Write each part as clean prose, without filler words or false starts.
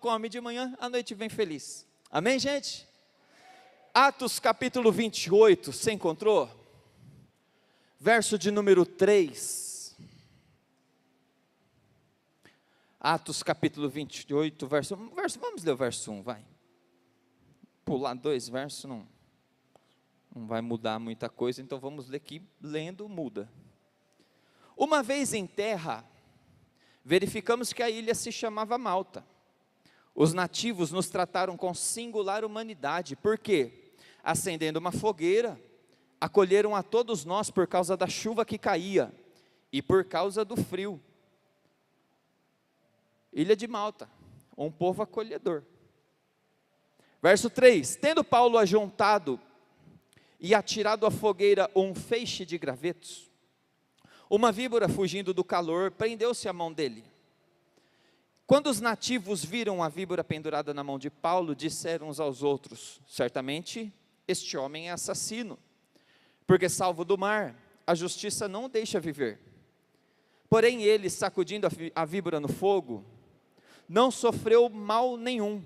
come de manhã, à noite vem feliz. Amém, gente? Atos capítulo 28, você encontrou? Verso de número 3. Atos capítulo 28, vamos ler o verso 1, vai. Pular 2 versos não vai mudar muita coisa, então vamos ler aqui, lendo muda. Uma vez em terra, verificamos que a ilha se chamava Malta. Os nativos nos trataram com singular humanidade, porque, acendendo uma fogueira, acolheram a todos nós por causa da chuva que caía, e por causa do frio. Ilha de Malta, um povo acolhedor. Verso 3, tendo Paulo ajuntado e atirado à fogueira um feixe de gravetos, uma víbora fugindo do calor, prendeu-se à mão dele. Quando os nativos viram a víbora pendurada na mão de Paulo, disseram uns aos outros, certamente este homem é assassino, porque salvo do mar, a justiça não o deixa viver. Porém ele, sacudindo a víbora no fogo, não sofreu mal nenhum,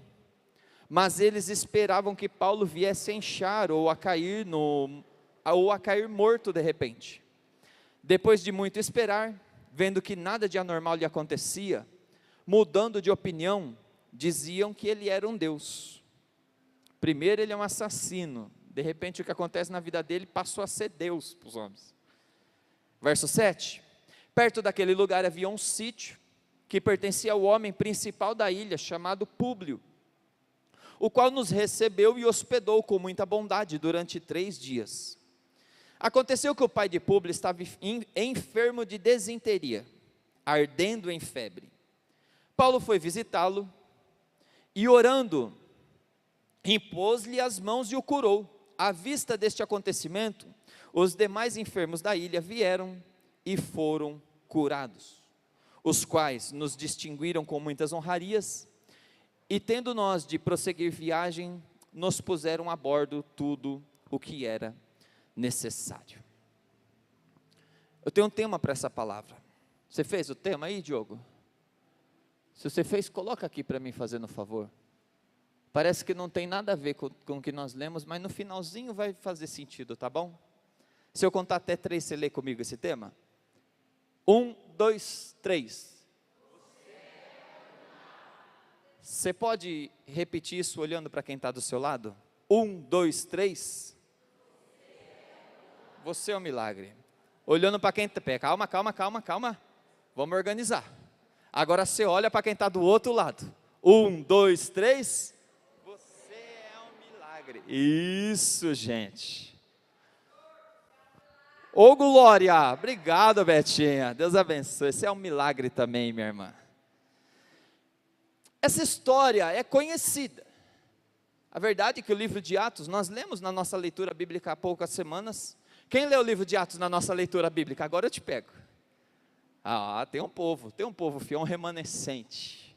mas eles esperavam que Paulo viesse a inchar ou a cair morto de repente. Depois de muito esperar, vendo que nada de anormal lhe acontecia, mudando de opinião, diziam que ele era um Deus. Primeiro ele é um assassino, de repente o que acontece na vida dele passou a ser Deus para os homens. Verso 7, perto daquele lugar havia um sítio, que pertencia ao homem principal da ilha, chamado Públio, o qual nos recebeu e hospedou com muita bondade durante 3 dias. Aconteceu que o pai de Públio estava enfermo de desinteria, ardendo em febre. Paulo foi visitá-lo, e orando, impôs-lhe as mãos e o curou. À vista deste acontecimento, os demais enfermos da ilha vieram e foram curados, os quais nos distinguiram com muitas honrarias, e tendo nós de prosseguir viagem, nos puseram a bordo tudo o que era necessário. Eu tenho um tema para essa palavra. Você fez o tema aí, Diogo? Se você fez, coloca aqui para mim, fazendo favor. Parece que não tem nada a ver com o que nós lemos, mas no finalzinho vai fazer sentido, tá bom? Se eu contar até 3, você lê comigo esse tema? 1, 2, 3. Você pode repetir isso olhando para quem está do seu lado? 1, 2, 3. Você é um milagre. Olhando para quem está... Calma. Vamos organizar. Agora você olha para quem está do outro lado. 1, 2, 3. Você é um milagre. Isso, gente. Ô glória. Obrigado, Betinha. Deus abençoe. Você é um milagre também, minha irmã. Essa história é conhecida. A verdade é que o livro de Atos, nós lemos na nossa leitura bíblica há poucas semanas. Quem leu o livro de Atos na nossa leitura bíblica? Agora eu te pego. Tem um povo fiel, um remanescente.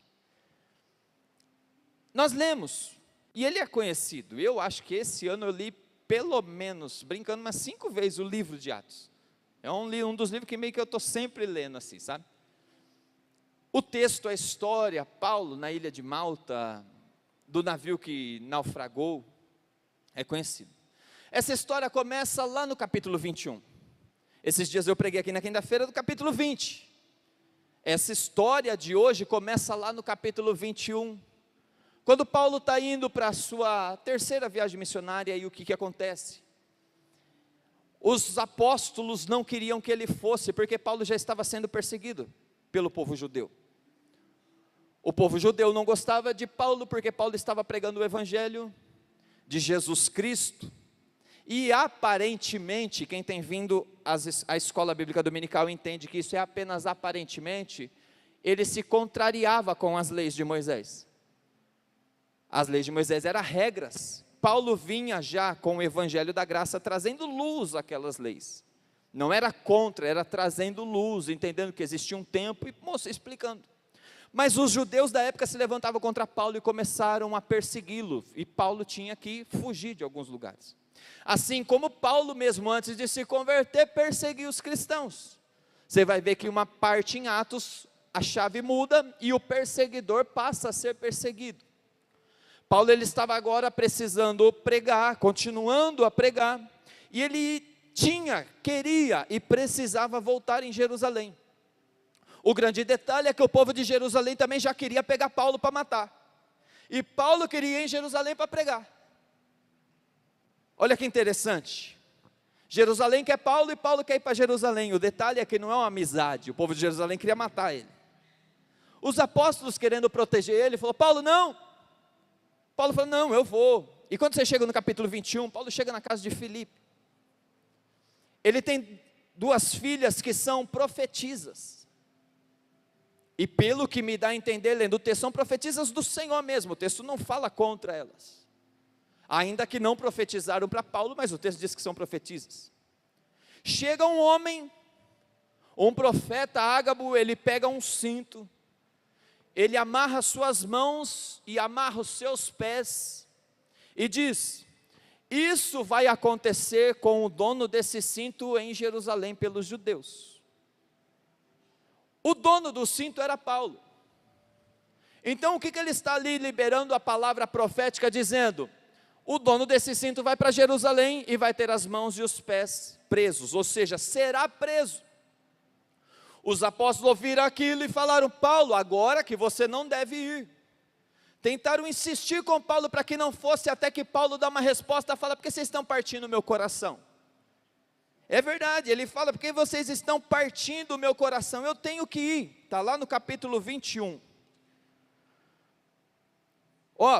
Nós lemos, e ele é conhecido. Eu acho que esse ano eu li pelo menos, brincando, umas 5 vezes o livro de Atos. É um dos livros que meio que eu estou sempre lendo assim, sabe? O texto, a história, Paulo na ilha de Malta, do navio que naufragou, é conhecido. Essa história começa lá no capítulo 21. Esses dias eu preguei aqui na quinta-feira do capítulo 20. Essa história de hoje começa lá no capítulo 21. Quando Paulo está indo para a sua 3ª viagem missionária, e o que acontece? Os apóstolos não queriam que ele fosse, porque Paulo já estava sendo perseguido pelo povo judeu. O povo judeu não gostava de Paulo, porque Paulo estava pregando o evangelho de Jesus Cristo. E aparentemente, quem tem vindo à escola bíblica dominical entende que isso é apenas aparentemente, ele se contrariava com as leis de Moisés. As leis de Moisés eram regras. Paulo vinha já com o evangelho da graça, trazendo luz àquelas leis. Não era contra, era trazendo luz, entendendo que existia um tempo e explicando. Mas os judeus da época se levantavam contra Paulo e começaram a persegui-lo. E Paulo tinha que fugir de alguns lugares. Assim como Paulo mesmo, antes de se converter, perseguiu os cristãos. Você vai ver que uma parte em Atos, a chave muda e o perseguidor passa a ser perseguido. Paulo ele estava agora precisando pregar, continuando a pregar, e ele queria e precisava voltar em Jerusalém. O grande detalhe é que o povo de Jerusalém também já queria pegar Paulo para matar, e Paulo queria ir em Jerusalém para pregar. Olha que interessante, Jerusalém quer Paulo e Paulo quer ir para Jerusalém. O detalhe é que não é uma amizade, o povo de Jerusalém queria matar ele. Os apóstolos querendo proteger ele, falou: Paulo não. Paulo falou: não, eu vou. E quando você chega no capítulo 21, Paulo chega na casa de Filipe. Ele tem 2 filhas que são profetisas. E pelo que me dá a entender, lendo o texto, são profetisas do Senhor mesmo. O texto não fala contra elas. Ainda que não profetizaram para Paulo, mas o texto diz que são profetisas. Chega um homem, um profeta Ágabo, ele pega um cinto, ele amarra suas mãos e amarra os seus pés, e diz: isso vai acontecer com o dono desse cinto em Jerusalém pelos judeus. O dono do cinto era Paulo. Então o que ele está ali liberando a palavra profética, dizendo: o dono desse cinto vai para Jerusalém e vai ter as mãos e os pés presos, ou seja, será preso. Os apóstolos ouviram aquilo e falaram: Paulo, agora que você não deve ir. Tentaram insistir com Paulo para que não fosse, até que Paulo dá uma resposta, fala: porque vocês estão partindo o meu coração? É verdade, ele fala: porque vocês estão partindo o meu coração, eu tenho que ir. Está lá no capítulo 21.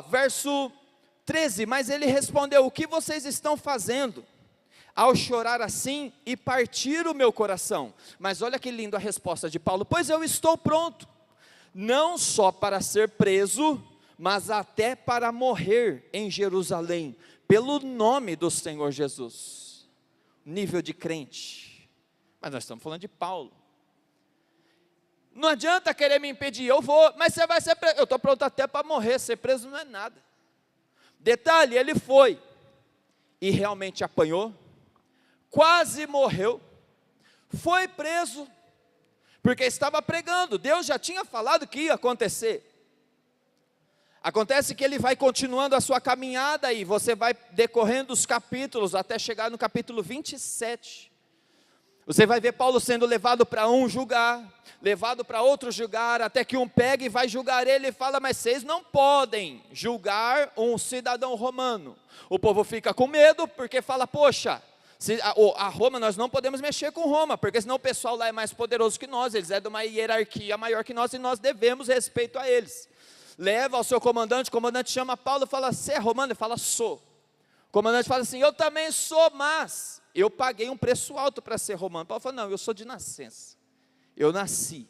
Verso 13, mas ele respondeu: o que vocês estão fazendo ao chorar assim e partir o meu coração? Mas olha que lindo a resposta de Paulo: pois eu estou pronto, não só para ser preso, mas até para morrer em Jerusalém, pelo nome do Senhor Jesus. Nível de crente. Mas nós estamos falando de Paulo. Não adianta querer me impedir, eu vou, mas você vai ser preso. Eu estou pronto até para morrer, ser preso não é nada. Detalhe, ele foi, e realmente apanhou, quase morreu, foi preso, porque estava pregando, Deus já tinha falado que ia acontecer. Acontece que ele vai continuando a sua caminhada, e você vai decorrendo os capítulos, até chegar no capítulo 27, você vai ver Paulo sendo levado para um julgar, levado para outro julgar, até que um pega e vai julgar ele e fala: mas vocês não podem julgar um cidadão romano. O povo fica com medo, porque fala: poxa, a Roma, nós não podemos mexer com Roma, porque senão o pessoal lá é mais poderoso que nós, eles é de uma hierarquia maior que nós, e nós devemos respeito a eles. Leva ao seu comandante, o comandante chama Paulo e fala: você é romano? Ele fala: sou. O comandante fala assim: eu também sou, mas eu paguei um preço alto para ser romano. Paulo fala: não, eu sou de nascença, eu nasci.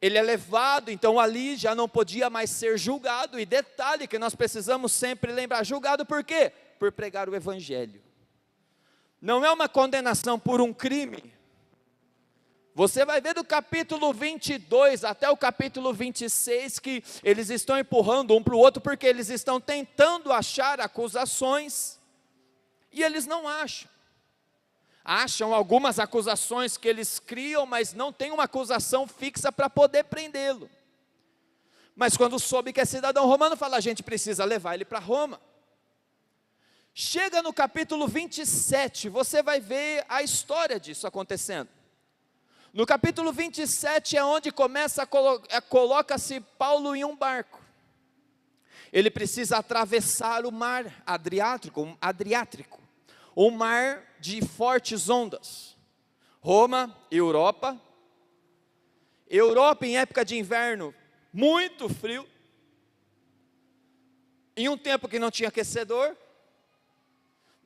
Ele é levado, então ali já não podia mais ser julgado, e detalhe que nós precisamos sempre lembrar: julgado por quê? Por pregar o evangelho. Não é uma condenação por um crime. Você vai ver do capítulo 22 até o capítulo 26 que eles estão empurrando um para o outro, porque eles estão tentando achar acusações, e eles não acham. Acham algumas acusações que eles criam, mas não tem uma acusação fixa para poder prendê-lo. Mas quando soube que é cidadão romano, fala: a gente precisa levar ele para Roma. Chega no capítulo 27, você vai ver a história disso acontecendo. No capítulo 27 é onde coloca-se Paulo em um barco. Ele precisa atravessar o mar Adriático, um mar de fortes ondas. Roma, Europa em época de inverno, muito frio, em um tempo que não tinha aquecedor,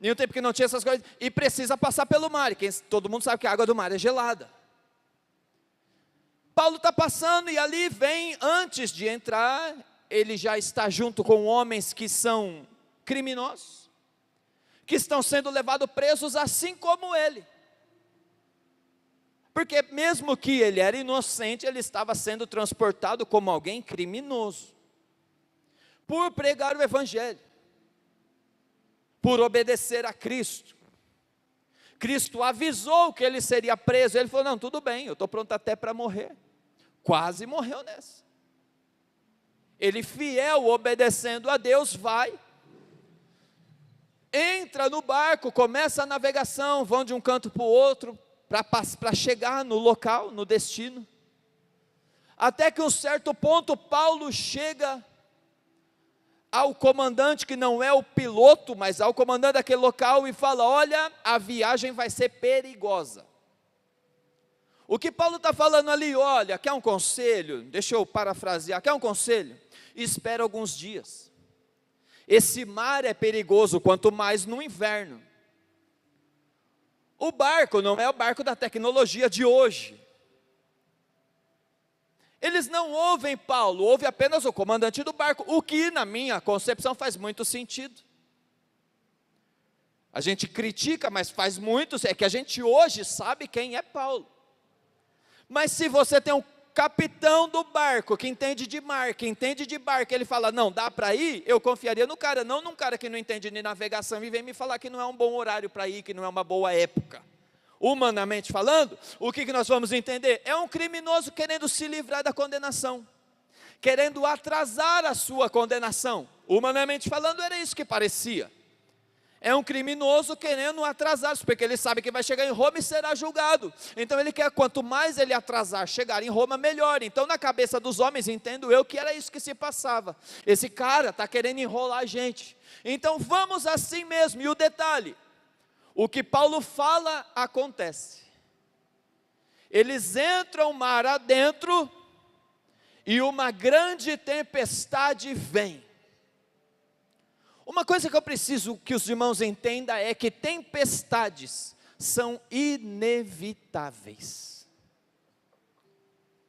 em um tempo que não tinha essas coisas, e precisa passar pelo mar, e todo mundo sabe que a água do mar é gelada. Paulo está passando, e ali vem, antes de entrar, ele já está junto com homens que são criminosos, que estão sendo levados presos assim como ele. Porque mesmo que ele era inocente, ele estava sendo transportado como alguém criminoso, por pregar o evangelho, por obedecer a Cristo. Cristo avisou que ele seria preso, ele falou: não, tudo bem, eu estou pronto até para morrer. quase morreu nessa. Ele fiel, obedecendo a Deus, vai, entra no barco, começa a navegação, vão de um canto para o outro, para chegar no local, no destino. Até que um certo ponto, Paulo chega ao comandante, que não é o piloto, mas ao comandante daquele local, e fala: olha, a viagem vai ser perigosa. O que Paulo está falando ali? Olha, quer um conselho? Deixa eu parafrasear, quer um conselho? Espera alguns dias. Esse mar é perigoso, quanto mais no inverno. O barco não é o barco da tecnologia de hoje. Eles não ouvem Paulo, ouvem apenas o comandante do barco, o que na minha concepção faz muito sentido. A gente critica, mas faz muito, é que a gente hoje sabe quem é Paulo. Mas se você tem um capitão do barco, que entende de mar, que entende de barco, ele fala: não, dá para ir, eu confiaria no cara, não num cara que não entende de navegação, e vem me falar que não é um bom horário para ir, que não é uma boa época. Humanamente falando, o que nós vamos entender? É um criminoso querendo se livrar da condenação, querendo atrasar a sua condenação. Humanamente falando, era isso que parecia. É um criminoso querendo atrasar, porque ele sabe que vai chegar em Roma e será julgado. Então ele quer, quanto mais ele atrasar, chegar em Roma, melhor. Então na cabeça dos homens, entendo eu, que era isso que se passava. Esse cara está querendo enrolar a gente. Então vamos assim mesmo. E o detalhe, o que Paulo fala acontece. Eles entram mar adentro e uma grande tempestade vem. Uma coisa que eu preciso que os irmãos entendam é que tempestades são inevitáveis.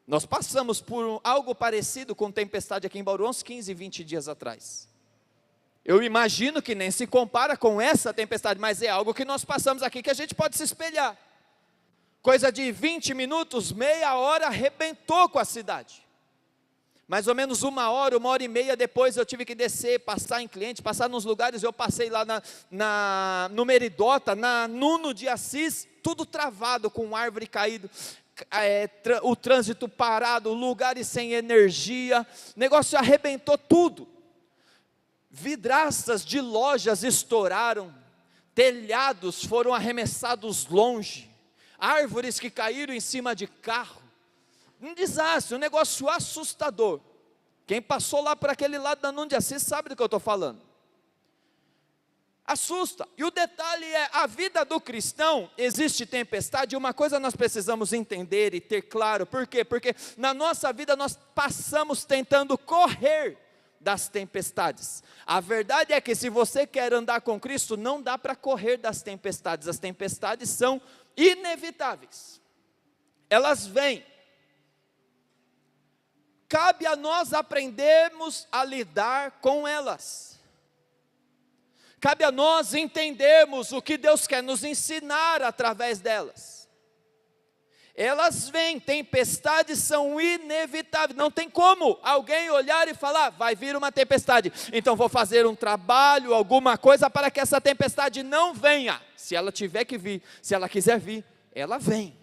Nós passamos por algo parecido com tempestade aqui em Bauru, uns 15, 20 dias atrás. Eu imagino que nem se compara com essa tempestade, mas é algo que nós passamos aqui que a gente pode se espelhar. Coisa de 20 minutos, meia hora, arrebentou com a cidade. Mais ou menos uma hora e meia depois eu tive que descer, passar em cliente, passar nos lugares. Eu passei lá no Meridota, na Nuno de Assis, tudo travado, com árvore caído, o trânsito parado, lugares sem energia, o negócio arrebentou tudo. Vidraças de lojas estouraram, telhados foram arremessados longe, árvores que caíram em cima de carro. Um desastre, um negócio assustador. Quem passou lá por aquele lado da Nuno de Assis sabe do que eu estou falando. Assusta. E o detalhe é, a vida do cristão, existe tempestade, e uma coisa nós precisamos entender e ter claro. Por quê? Porque na nossa vida nós passamos tentando correr das tempestades. A verdade é que se você quer andar com Cristo, não dá para correr das tempestades. As tempestades são inevitáveis. Elas vêm. Cabe a nós aprendermos a lidar com elas. Cabe a nós entendermos o que Deus quer nos ensinar através delas. Elas vêm, tempestades são inevitáveis. Não tem como alguém olhar e falar: vai vir uma tempestade, então vou fazer um trabalho, alguma coisa para que essa tempestade não venha. Se ela tiver que vir, se ela quiser vir, ela vem.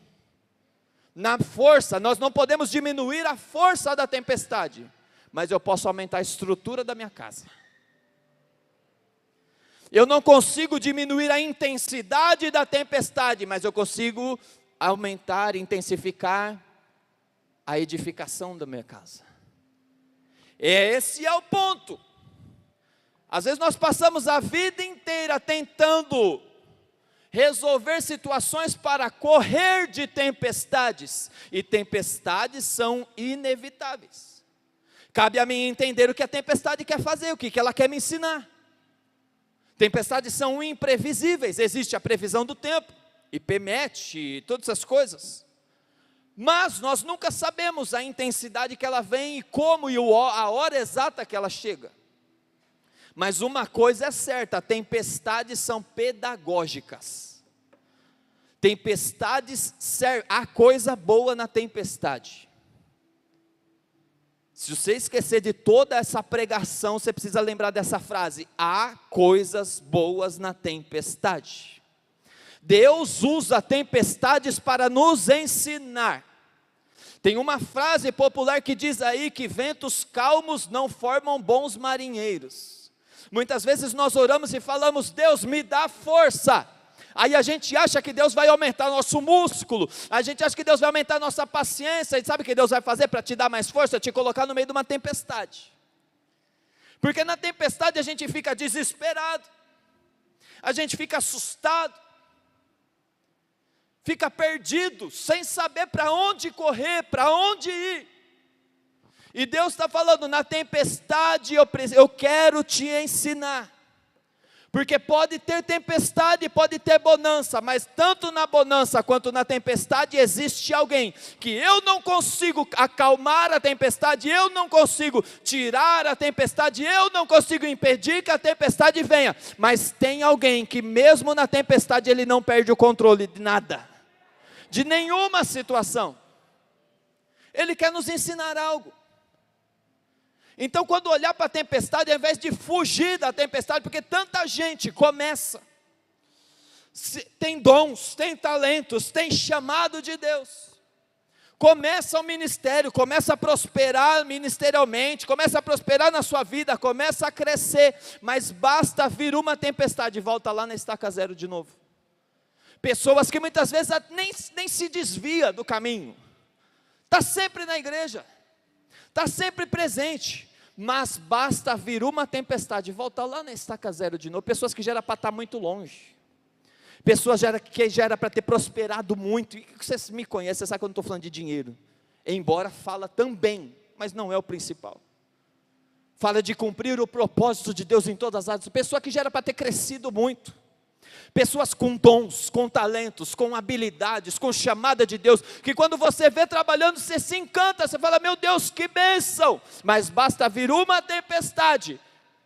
Na força, nós não podemos diminuir a força da tempestade, mas eu posso aumentar a estrutura da minha casa. Eu não consigo diminuir a intensidade da tempestade, mas eu consigo aumentar, intensificar a edificação da minha casa. Esse é o ponto. Às vezes nós passamos a vida inteira tentando resolver situações para correr de tempestades, e tempestades são inevitáveis. Cabe a mim entender o que a tempestade quer fazer, o que ela quer me ensinar. Tempestades são imprevisíveis, existe a previsão do tempo, IPMET, todas essas coisas, mas nós nunca sabemos a intensidade que ela vem, e como, e a hora exata que ela chega. Mas uma coisa é certa, tempestades são pedagógicas. Tempestades servem, há coisa boa na tempestade. Se você esquecer de toda essa pregação, você precisa lembrar dessa frase: há coisas boas na tempestade. Deus usa tempestades para nos ensinar. Tem uma frase popular que diz aí que ventos calmos não formam bons marinheiros. Muitas vezes nós oramos e falamos: Deus, me dá força. Aí a gente acha que Deus vai aumentar nosso músculo, a gente acha que Deus vai aumentar nossa paciência, e sabe o que Deus vai fazer para te dar mais força? Te colocar no meio de uma tempestade. Porque na tempestade a gente fica desesperado, a gente fica assustado, fica perdido, sem saber para onde correr, para onde ir. E Deus está falando: na tempestade eu quero te ensinar. Porque pode ter tempestade, pode ter bonança, mas tanto na bonança quanto na tempestade existe alguém que eu não consigo acalmar a tempestade, eu não consigo tirar a tempestade, eu não consigo impedir que a tempestade venha, mas tem alguém que mesmo na tempestade ele não perde o controle de nada, de nenhuma situação. Ele quer nos ensinar algo. Então, quando olhar para a tempestade, ao invés de fugir da tempestade, porque tanta gente começa, tem dons, tem talentos, tem chamado de Deus, começa o ministério, começa a prosperar ministerialmente, começa a prosperar na sua vida, começa a crescer, mas basta vir uma tempestade e volta lá na estaca zero de novo. Pessoas que muitas vezes nem se desvia do caminho, está sempre na igreja, está sempre presente, mas basta vir uma tempestade e voltar lá na estaca zero de novo. Pessoas que já era para estar muito longe, pessoas que já era para ter prosperado muito. E você me conhece, você sabe que eu não estou falando de dinheiro, embora fala também, mas não é o principal. Fala de cumprir o propósito de Deus em todas as áreas. Pessoa que já era para ter crescido muito, pessoas com dons, com talentos, com habilidades, com chamada de Deus, que quando você vê trabalhando, você se encanta, você fala: meu Deus, que bênção, mas basta vir uma tempestade,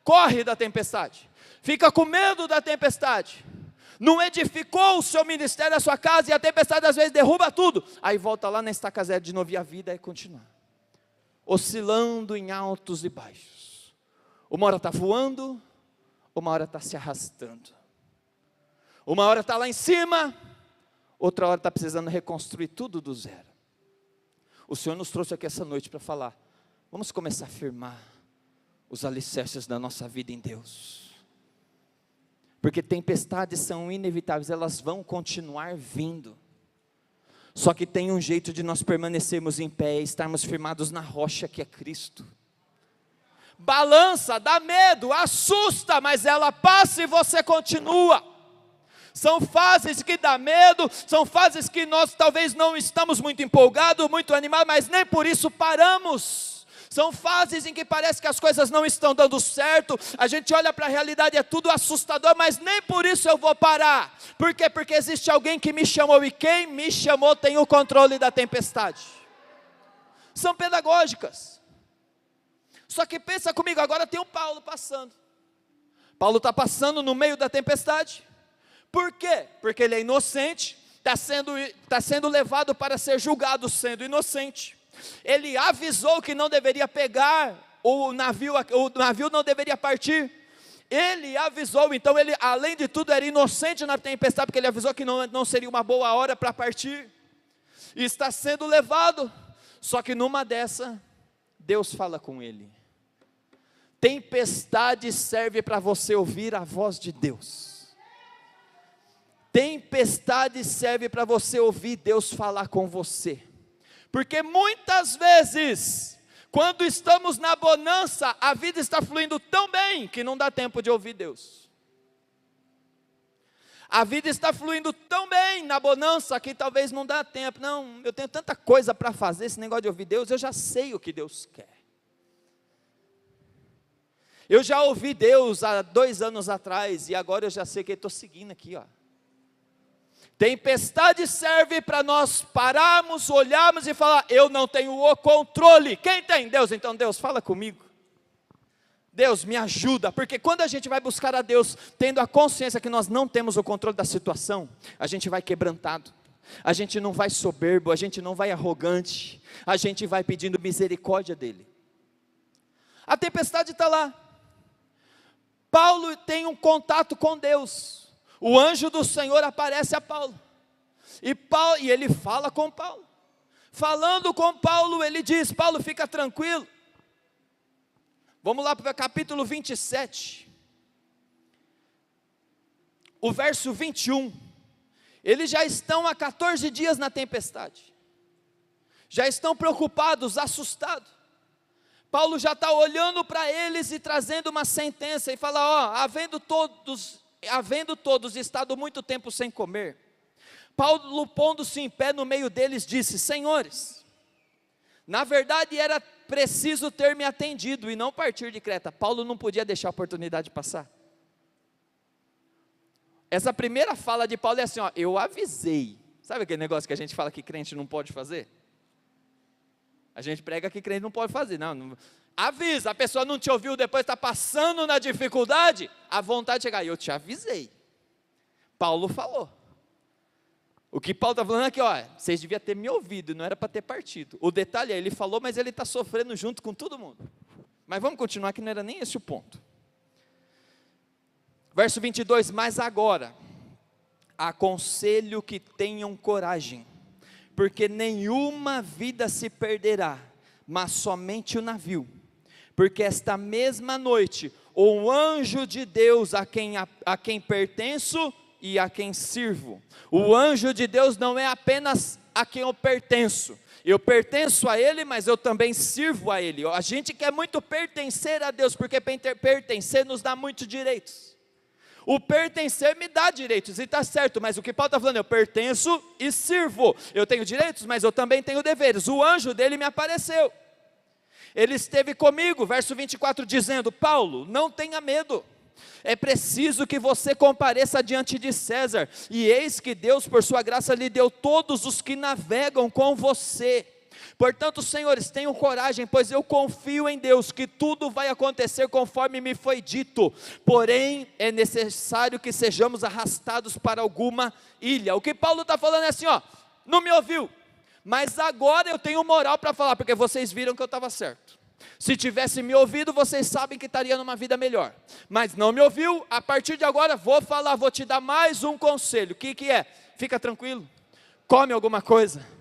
corre da tempestade, fica com medo da tempestade, não edificou o seu ministério, a sua casa, e a tempestade às vezes derruba tudo, aí volta lá na estaca zero de novo, e a vida é continuar, oscilando em altos e baixos, uma hora está voando, uma hora está se arrastando, uma hora está lá em cima, outra hora está precisando reconstruir tudo do zero. O Senhor nos trouxe aqui essa noite para falar: vamos começar a firmar os alicerces da nossa vida em Deus. Porque tempestades são inevitáveis, elas vão continuar vindo. Só que tem um jeito de nós permanecermos em pé, estarmos firmados na rocha que é Cristo. Balança, dá medo, assusta, mas ela passa e você continua. São fases que dá medo, são fases que nós talvez não estamos muito empolgados, muito animados, mas nem por isso paramos. São fases em que parece que as coisas não estão dando certo, a gente olha para a realidade, é tudo assustador, mas nem por isso eu vou parar. Por quê? Porque existe alguém que me chamou, e quem me chamou tem o controle da tempestade. São pedagógicas. Só que pensa comigo, agora tem o Paulo passando. Paulo está passando no meio da tempestade. Por quê? Porque ele é inocente, está sendo levado para ser julgado sendo inocente. Ele avisou que não deveria pegar o navio não deveria partir. Ele avisou, então ele além de tudo era inocente na tempestade, porque ele avisou que não seria uma boa hora para partir. E está sendo levado, só que numa dessa, Deus fala com ele. Tempestade serve para você ouvir a voz de Deus. Tempestade serve para você ouvir Deus falar com você, porque muitas vezes, quando estamos na bonança, a vida está fluindo tão bem, que não dá tempo de ouvir Deus. A vida está fluindo tão bem na bonança, que talvez não dá tempo. Não, eu tenho tanta coisa para fazer, esse negócio de ouvir Deus, eu já sei o que Deus quer. Eu já ouvi Deus há 2 anos atrás, e agora eu já sei que estou seguindo aqui, ó. Tempestade serve para nós pararmos, olharmos e falar: eu não tenho o controle. Quem tem? Deus. Então Deus, fala comigo. Deus, me ajuda. Porque quando a gente vai buscar a Deus, tendo a consciência que nós não temos o controle da situação, a gente vai quebrantado, a gente não vai soberbo, a gente não vai arrogante, a gente vai pedindo misericórdia dEle. A tempestade está lá. Paulo tem um contato com Deus. O anjo do Senhor aparece a Paulo, e ele fala com Paulo, falando com Paulo, ele diz: Paulo, fica tranquilo. Vamos lá para o capítulo 27, o verso 21. Eles já estão há 14 dias na tempestade, já estão preocupados, assustados. Paulo já está olhando para eles e trazendo uma sentença, e fala: ó, havendo todos estado muito tempo sem comer, Paulo, pondo-se em pé no meio deles, disse: senhores, na verdade era preciso ter me atendido e não partir de Creta. Paulo não podia deixar a oportunidade passar. Essa primeira fala de Paulo é assim: ó, eu avisei. Sabe aquele negócio que a gente fala que crente não pode fazer? A gente prega que crente não pode fazer. Não. Avisa, a pessoa não te ouviu, depois está passando na dificuldade, a vontade de chegar: eu te avisei. Paulo falou. O que Paulo está falando aqui, ó, vocês deviam ter me ouvido, não era para ter partido. O detalhe é, ele falou, mas ele está sofrendo junto com todo mundo. Mas vamos continuar, que não era nem esse o ponto. Verso 22, mas agora, aconselho que tenham coragem, porque nenhuma vida se perderá, mas somente o navio. Porque esta mesma noite, um anjo de Deus a quem pertenço e a quem sirvo. O anjo de Deus não é apenas a quem eu pertenço a Ele, mas eu também sirvo a Ele. A gente quer muito pertencer a Deus, porque pertencer nos dá muitos direitos. O pertencer me dá direitos, e está certo, mas o que Paulo está falando, eu pertenço e sirvo. Eu tenho direitos, mas eu também tenho deveres. O anjo dele me apareceu, ele esteve comigo, verso 24, dizendo: Paulo, não tenha medo, é preciso que você compareça diante de César, e eis que Deus por sua graça lhe deu todos os que navegam com você. Portanto, senhores, tenham coragem, pois eu confio em Deus, que tudo vai acontecer conforme me foi dito, porém é necessário que sejamos arrastados para alguma ilha. O que Paulo está falando é assim, ó, não me ouviu, mas agora eu tenho moral para falar, porque vocês viram que eu estava certo. Se tivesse me ouvido, vocês sabem que estaria numa vida melhor, mas não me ouviu. A partir de agora vou falar, vou te dar mais um conselho. O que é? Fica tranquilo, come alguma coisa.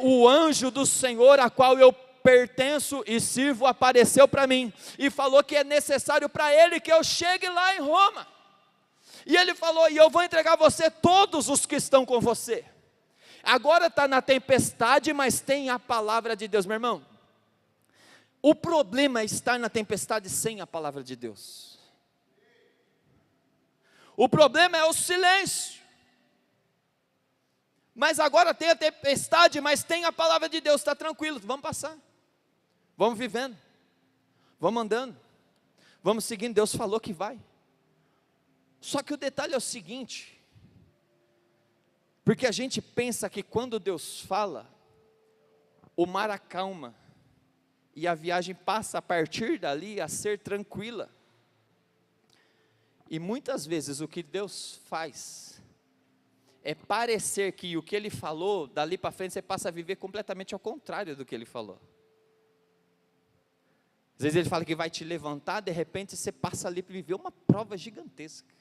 O anjo do Senhor, a qual eu pertenço e sirvo, apareceu para mim e falou que é necessário para ele que eu chegue lá em Roma. E ele falou: e eu vou entregar a você todos os que estão com você. Agora está na tempestade, mas tem a palavra de Deus. Meu irmão, o problema é estar na tempestade sem a palavra de Deus. O problema é o silêncio. Mas agora tem a tempestade, mas tem a palavra de Deus, está tranquilo, vamos passar, vamos vivendo, vamos andando, vamos seguindo, Deus falou que vai. Só que o detalhe é o seguinte, porque a gente pensa que quando Deus fala, o mar acalma, e a viagem passa a partir dali a ser tranquila, e muitas vezes o que Deus faz é parecer que o que Ele falou, dali para frente você passa a viver completamente ao contrário do que Ele falou. Às vezes Ele fala que vai te levantar, de repente você passa ali para viver uma prova gigantesca.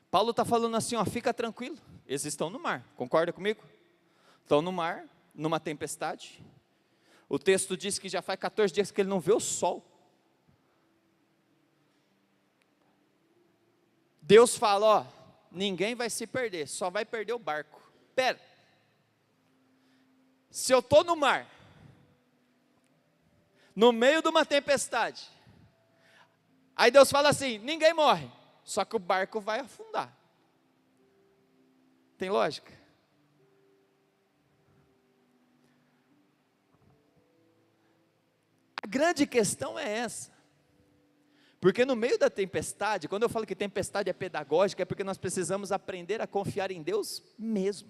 Paulo está falando assim, ó, fica tranquilo, eles estão no mar, concorda comigo? Estão no mar, numa tempestade. O texto diz que já faz 14 dias que ele não vê o sol. Deus fala, ó, ninguém vai se perder, só vai perder o barco. Pera, se eu estou no mar, no meio de uma tempestade, aí Deus fala assim, ninguém morre, só que o barco vai afundar. Tem lógica? A grande questão é essa. Porque no meio da tempestade, quando eu falo que tempestade é pedagógica, é porque nós precisamos aprender a confiar em Deus mesmo.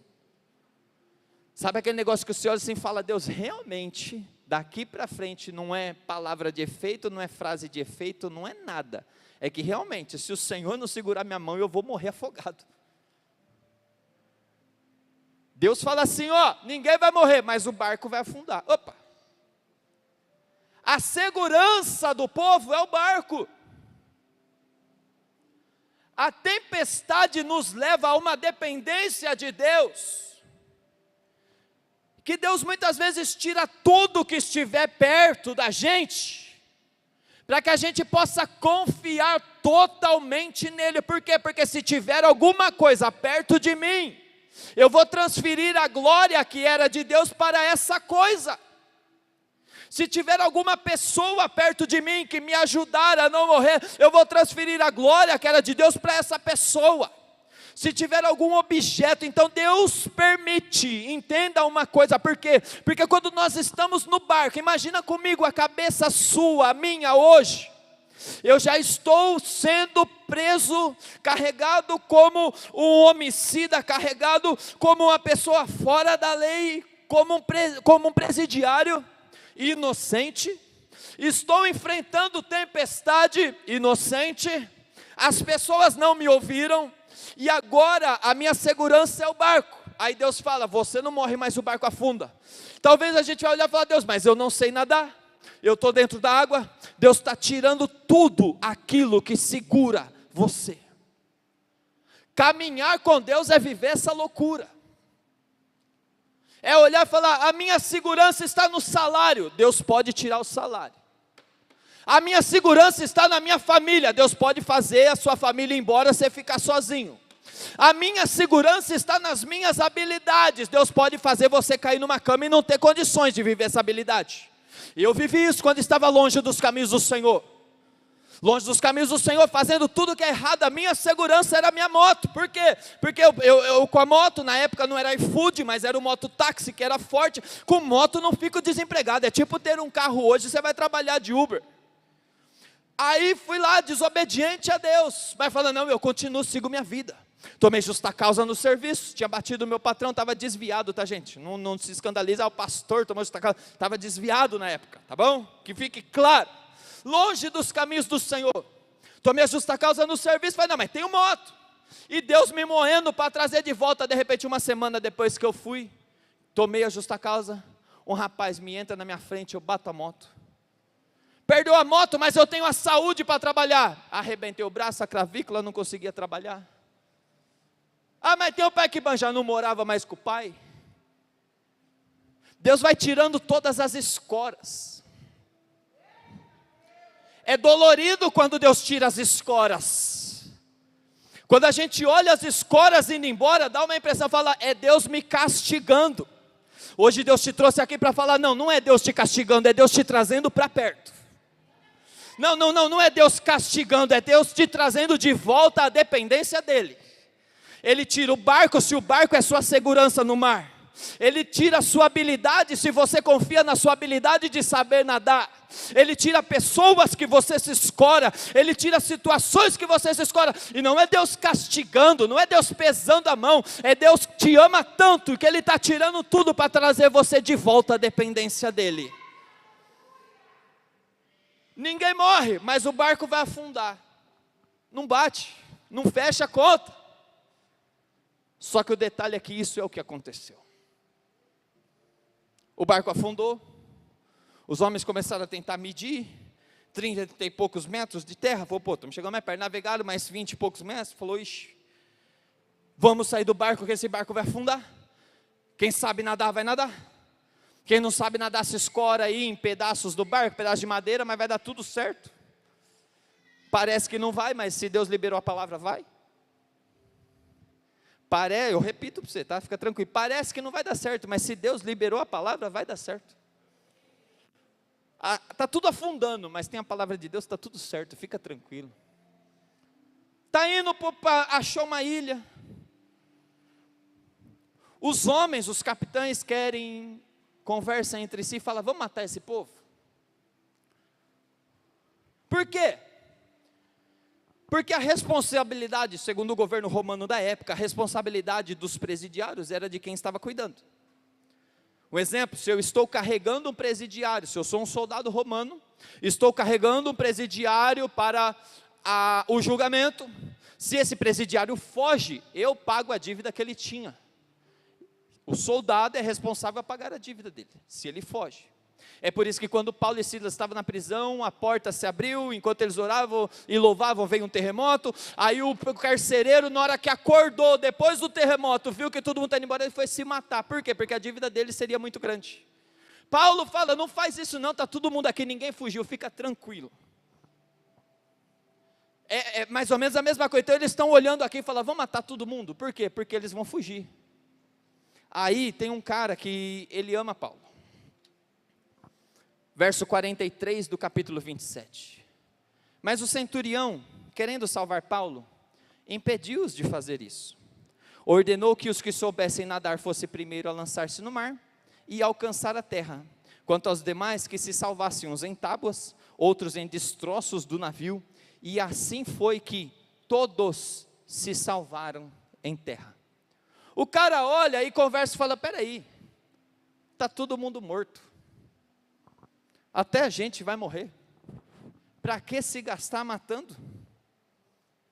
Sabe aquele negócio que o Senhor assim fala, Deus, realmente, daqui para frente não é palavra de efeito, não é frase de efeito, não é nada. É que realmente, se o Senhor não segurar minha mão, eu vou morrer afogado. Deus fala assim, ó, ninguém vai morrer, mas o barco vai afundar. Opa! A segurança do povo é o barco. A tempestade nos leva a uma dependência de Deus. que Deus muitas vezes tira tudo que estiver perto da gente, para que a gente possa confiar totalmente nele. Por quê? Porque se tiver alguma coisa perto de mim, eu vou transferir a glória que era de Deus para essa coisa. Se tiver alguma pessoa perto de mim que me ajudar a não morrer, eu vou transferir a glória que era de Deus para essa pessoa. Se tiver algum objeto, então Deus permite. Entenda uma coisa, por quê? Porque quando nós estamos no barco, imagina comigo a cabeça sua, a minha hoje, eu já estou sendo preso, carregado como um homicida, carregado como uma pessoa fora da lei, como um presidiário inocente, estou enfrentando tempestade inocente, as pessoas não me ouviram, e agora a minha segurança é o barco. Aí Deus fala, você não morre, mas o barco afunda. Talvez a gente vai olhar e falar, Deus, mas eu não sei nadar, eu estou dentro da água. Deus está tirando tudo aquilo que segura você. Caminhar com Deus é viver essa loucura, é olhar e falar, a minha segurança está no salário. Deus pode tirar o salário. A minha segurança está na minha família. Deus pode fazer a sua família ir embora, você ficar sozinho. A minha segurança está nas minhas habilidades. Deus pode fazer você cair numa cama e não ter condições de viver essa habilidade. E eu vivi isso quando estava longe dos caminhos do Senhor. Longe dos caminhos do Senhor, fazendo tudo que é errado. A minha segurança era a minha moto. Por quê? Porque eu com a moto, na época não era iFood, mas era o mototáxi, que era forte. Com moto não fico desempregado. É tipo ter um carro hoje, você vai trabalhar de Uber. Aí fui lá, desobediente a Deus, mas falando, não, eu continuo, sigo minha vida. Tomei justa causa no serviço, tinha batido o meu patrão, estava desviado, tá gente? Não se escandaliza, o pastor tomou justa causa, estava desviado na época, tá bom? Que fique claro, longe dos caminhos do Senhor. Tomei a justa causa no serviço, falei, não, mas tenho moto. E Deus me moendo para trazer de volta, de repente uma semana depois que eu fui, tomei a justa causa, um rapaz me entra na minha frente, eu bato a moto. Perdeu a moto, mas eu tenho a saúde para trabalhar. Arrebentei o braço, a clavícula, não conseguia trabalhar. Ah, mas tem o pai que já não morava mais com o pai. Deus vai tirando todas as escoras. É dolorido quando Deus tira as escoras. Quando a gente olha as escoras indo embora, dá uma impressão, fala, é Deus me castigando. Hoje Deus te trouxe aqui para falar, não é Deus te castigando, é Deus te trazendo para perto. Não é Deus castigando, é Deus te trazendo de volta à dependência dEle. Ele tira o barco, se o barco é sua segurança no mar. Ele tira a sua habilidade, se você confia na sua habilidade de saber nadar. Ele tira pessoas que você se escora. Ele tira situações que você se escora. E não é Deus castigando, não é Deus pesando a mão. É Deus que te ama tanto que Ele está tirando tudo para trazer você de volta à dependência dEle. Ninguém morre, mas o barco vai afundar. Não bate, não fecha a conta. Só que o detalhe é que isso é o que aconteceu. O barco afundou, os homens começaram a tentar medir, 30 e poucos metros de terra. Falou, pô, estamos chegando mais perto, navegaram mais 20 e poucos metros. Falou, ixi, vamos sair do barco, que esse barco vai afundar. Quem sabe nadar, vai nadar. Quem não sabe nadar se escora aí em pedaços do barco, pedaços de madeira, mas vai dar tudo certo. Parece que não vai, mas se Deus liberou a palavra, vai. Eu repito para você, tá? Fica tranquilo. Parece que não vai dar certo, mas se Deus liberou a palavra, vai dar certo. Está tudo afundando, mas tem a palavra de Deus, está tudo certo, fica tranquilo. Está indo, achou uma ilha. Os homens, os capitães conversam entre si e falam, vamos matar esse povo? Por quê? Porque a responsabilidade, segundo o governo romano da época, a responsabilidade dos presidiários era de quem estava cuidando. Um exemplo, se eu estou carregando um presidiário, se eu sou um soldado romano, estou carregando um presidiário para o julgamento, se esse presidiário foge, eu pago a dívida que ele tinha. O soldado é responsável a pagar a dívida dele, se ele foge. É por isso que quando Paulo e Silas estavam na prisão, a porta se abriu, enquanto eles oravam e louvavam, veio um terremoto. Aí o carcereiro, na hora que acordou, depois do terremoto, viu que todo mundo está indo embora, ele foi se matar. Por quê? Porque a dívida dele seria muito grande. Paulo fala, não faz isso não, está todo mundo aqui, ninguém fugiu, fica tranquilo. É mais ou menos a mesma coisa. Então eles estão olhando aqui e falam, vamos matar todo mundo. Por quê? Porque eles vão fugir. Aí tem um cara que ele ama Paulo. Verso 43 do capítulo 27. Mas o centurião, querendo salvar Paulo, impediu-os de fazer isso. Ordenou que os que soubessem nadar fossem primeiro a lançar-se no mar e alcançar a terra. Quanto aos demais, que se salvassem uns em tábuas, outros em destroços do navio. E assim foi que todos se salvaram em terra. O cara olha e conversa e fala, peraí, está todo mundo morto. Até a gente vai morrer. Para que se gastar matando?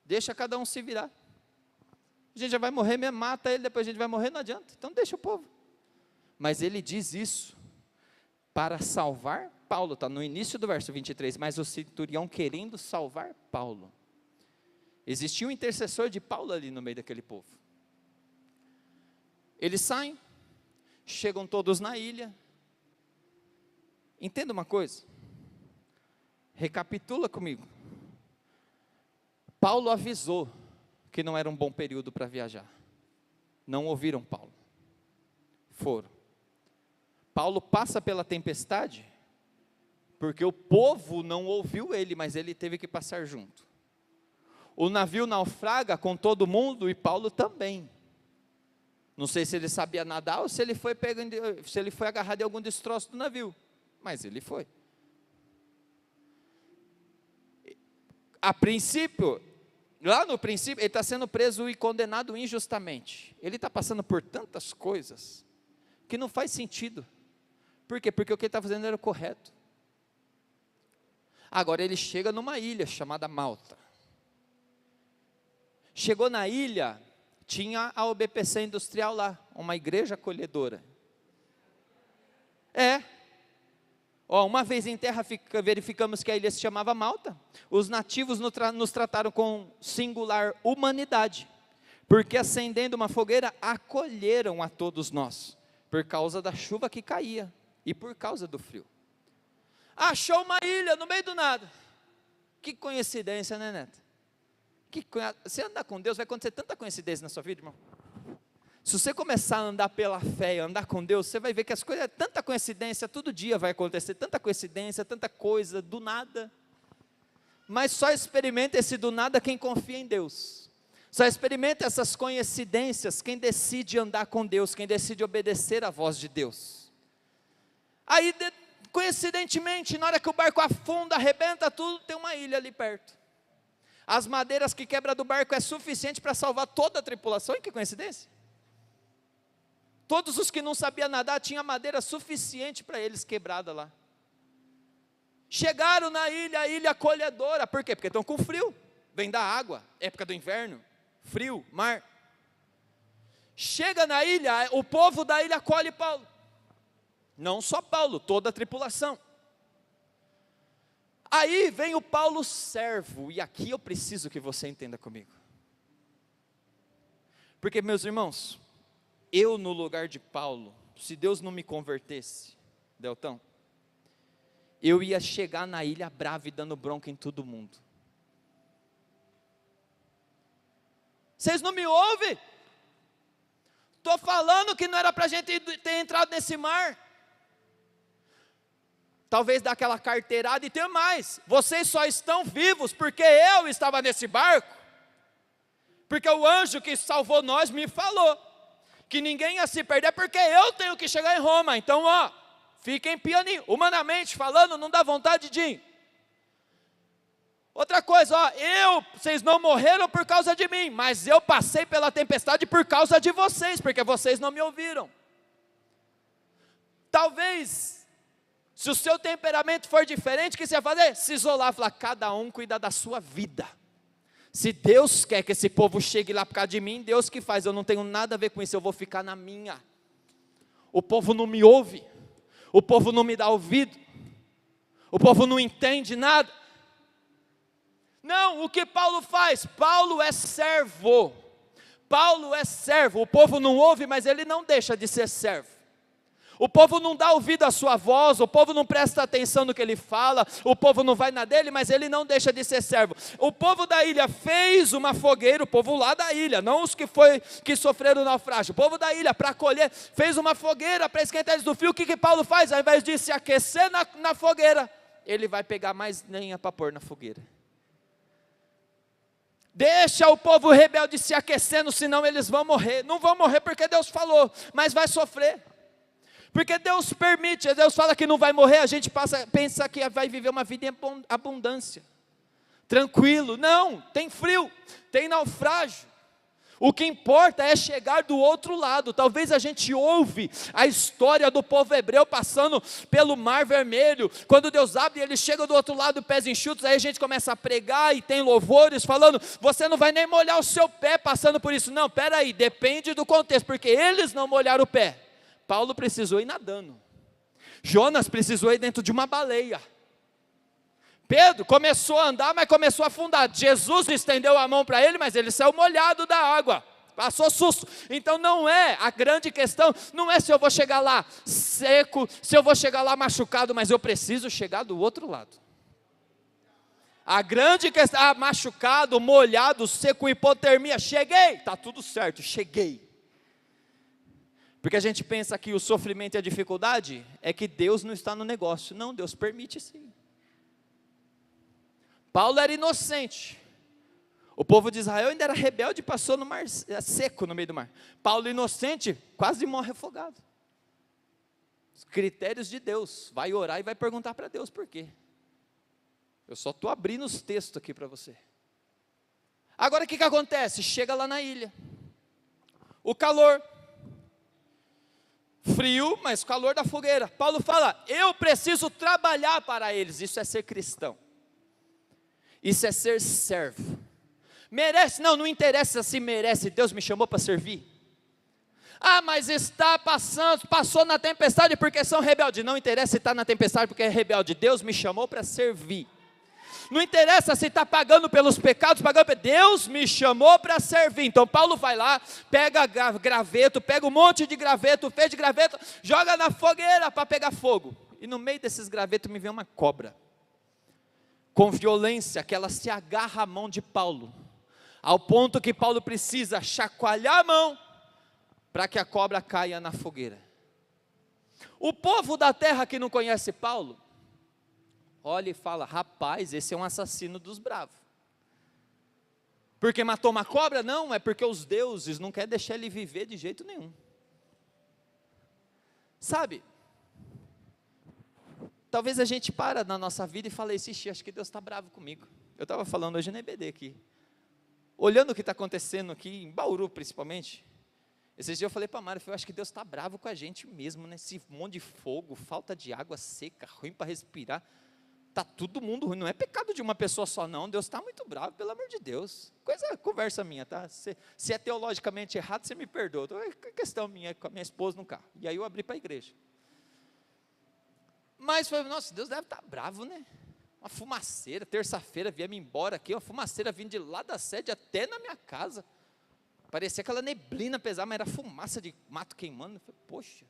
Deixa cada um se virar. A gente já vai morrer mesmo, mata ele, depois a gente vai morrer, não adianta. Então deixa o povo. Mas ele diz isso para salvar Paulo, está no início do verso 23, mas o centurião querendo salvar Paulo. Existia um intercessor de Paulo ali no meio daquele povo. Eles saem, chegam todos na ilha. Entenda uma coisa, recapitula comigo. Paulo avisou que não era um bom período para viajar. Não ouviram Paulo. Foram. Paulo passa pela tempestade, porque o povo não ouviu ele, mas ele teve que passar junto. O navio naufraga com todo mundo e Paulo também. Não sei se ele sabia nadar ou se ele foi agarrado em algum destroço do navio. Mas ele foi. A princípio, lá no princípio, ele está sendo preso e condenado injustamente. Ele está passando por tantas coisas que não faz sentido. Por quê? Porque o que ele está fazendo era o correto. Agora ele chega numa ilha chamada Malta. Chegou na ilha, tinha a OBPC Industrial lá, uma igreja acolhedora. Uma vez em terra verificamos que a ilha se chamava Malta. Os nativos nos trataram com singular humanidade, porque acendendo uma fogueira, acolheram a todos nós, por causa da chuva que caía, e por causa do frio. Achou uma ilha no meio do nada. Que coincidência, né, Neto? Você andar com Deus, vai acontecer tanta coincidência na sua vida, irmão. Se você começar a andar pela fé, andar com Deus, você vai ver que as coisas, tanta coincidência, todo dia vai acontecer, tanta coincidência, tanta coisa, do nada. Mas só experimenta esse do nada quem confia em Deus. Só experimenta essas coincidências quem decide andar com Deus, quem decide obedecer à voz de Deus. Aí, coincidentemente, na hora que o barco afunda, arrebenta tudo, tem uma ilha ali perto. As madeiras que quebra do barco é suficiente para salvar toda a tripulação. E que coincidência. Todos os que não sabiam nadar, tinha madeira suficiente para eles quebrada lá. Chegaram na ilha, a ilha acolhedora. Por quê? Porque estão com frio. Vem da água, época do inverno, frio, mar. Chega na ilha, o povo da ilha acolhe Paulo. Não só Paulo, toda a tripulação. Aí vem o Paulo servo, e aqui eu preciso que você entenda comigo. Porque, meus irmãos, eu no lugar de Paulo, se Deus não me convertesse, Deltão, eu ia chegar na ilha brava e dando bronca em todo mundo. Vocês não me ouvem? Estou falando que não era para a gente ter entrado nesse mar. Talvez dar aquela carteirada e ter mais. Vocês só estão vivos porque eu estava nesse barco. Porque o anjo que salvou nós me falou que ninguém ia se perder porque eu tenho que chegar em Roma. Então, fiquem pianinho. Humanamente falando, não dá vontade de ir. Outra coisa, vocês não morreram por causa de mim, mas eu passei pela tempestade por causa de vocês, porque vocês não me ouviram. Talvez, se o seu temperamento for diferente, o que você vai fazer? Se isolar, falar, cada um cuida da sua vida. Se Deus quer que esse povo chegue lá por causa de mim, Deus que faz, eu não tenho nada a ver com isso, eu vou ficar na minha. O povo não me ouve. o povo não me dá ouvido, o povo não entende nada. Não, o que Paulo faz? Paulo é servo. Paulo é servo. O povo não ouve, mas ele não deixa de ser servo. O povo não dá ouvido à sua voz, o povo não presta atenção no que ele fala, o povo não vai na dele, mas ele não deixa de ser servo. O povo da ilha fez uma fogueira, o povo lá da ilha, não os que sofreram naufrágio, o povo da ilha para colher, fez uma fogueira para esquentar eles do frio. O que Paulo faz? Ao invés de se aquecer na fogueira, ele vai pegar mais lenha para pôr na fogueira. Deixa o povo rebelde se aquecendo, senão eles vão morrer. Não vão morrer porque Deus falou, mas vai sofrer. Porque Deus permite, Deus fala que não vai morrer, a gente pensa que vai viver uma vida em abundância, tranquilo. Não, tem frio, tem naufrágio. O que importa é chegar do outro lado. Talvez a gente ouve a história do povo hebreu passando pelo Mar Vermelho. Quando Deus abre, eles chegam do outro lado, pés enxutos. Aí a gente começa a pregar e tem louvores falando: você não vai nem molhar o seu pé passando por isso. Não, peraí, depende do contexto, porque eles não molharam o pé. Paulo precisou ir nadando. Jonas precisou ir dentro de uma baleia. Pedro começou a andar, mas começou a afundar. Jesus estendeu a mão para ele, mas ele saiu molhado da água, passou susto. Então não é, a grande questão não é se eu vou chegar lá seco, se eu vou chegar lá machucado, mas eu preciso chegar do outro lado. A grande questão, machucado, molhado, seco, hipotermia, cheguei, está tudo certo, cheguei. Porque a gente pensa que o sofrimento e a dificuldade é que Deus não está no negócio. Não, Deus permite sim. Paulo era inocente. O povo de Israel ainda era rebelde, passou no mar seco, no meio do mar. Paulo inocente, quase morre afogado. Os critérios de Deus, vai orar e vai perguntar para Deus por quê. Eu só estou abrindo os textos aqui para você. Agora o que acontece? Chega lá na ilha. O calor, frio, mas calor da fogueira. Paulo fala: eu preciso trabalhar para eles. Isso é ser cristão. Isso é ser servo. Merece? Não interessa se merece, Deus me chamou para servir. Mas passou na tempestade porque são rebeldes. Não interessa se está na tempestade porque é rebelde, Deus me chamou para servir. Não interessa se está pagando pelos pecados, Deus me chamou para servir. Então Paulo vai lá, pega graveto, pega um monte de graveto, fez de graveto, joga na fogueira para pegar fogo. E no meio desses gravetos me vem uma cobra. Com violência, que ela se agarra à mão de Paulo, ao ponto que Paulo precisa chacoalhar a mão, para que a cobra caia na fogueira. O povo da terra que não conhece Paulo, olha e fala: rapaz, esse é um assassino dos bravos. Porque matou uma cobra? Não, é porque os deuses não querem deixar ele viver de jeito nenhum. Sabe, talvez a gente para na nossa vida e fale: acho que Deus está bravo comigo. Eu estava falando hoje na EBD aqui, olhando o que está acontecendo aqui, em Bauru principalmente. Esses dias eu falei para a Mara, eu acho que Deus está bravo com a gente mesmo, né? Esse monte de fogo, falta de água seca, ruim para respirar. Está todo mundo ruim, não é pecado de uma pessoa só não, Deus está muito bravo, pelo amor de Deus. Conversa minha, tá? Se é teologicamente errado, você me perdoa. É questão minha, com a minha esposa no carro. E aí eu abri para a igreja. Mas foi, nossa, Deus deve estar bravo, né? Uma fumaceira, terça-feira viemos embora aqui, uma fumaceira vindo de lá da sede até na minha casa. Parecia aquela neblina pesada, mas era fumaça de mato queimando. Eu falei: poxa,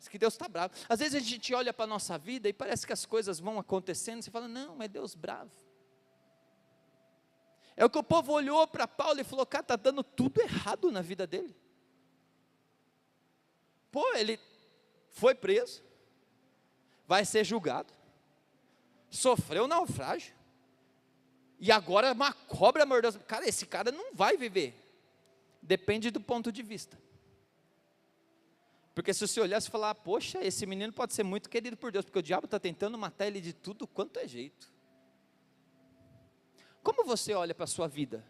isso que Deus está bravo. Às vezes a gente olha para a nossa vida e parece que as coisas vão acontecendo, você fala: não, é Deus bravo. É o que o povo olhou para Paulo e falou: cara, está dando tudo errado na vida dele. Ele foi preso, vai ser julgado, sofreu naufrágio, e agora uma cobra mordeu. Cara, esse cara não vai viver. Depende do ponto de vista. Porque se você olhar e falar: poxa, esse menino pode ser muito querido por Deus, porque o diabo está tentando matar ele de tudo quanto é jeito. Como você olha para a sua vida?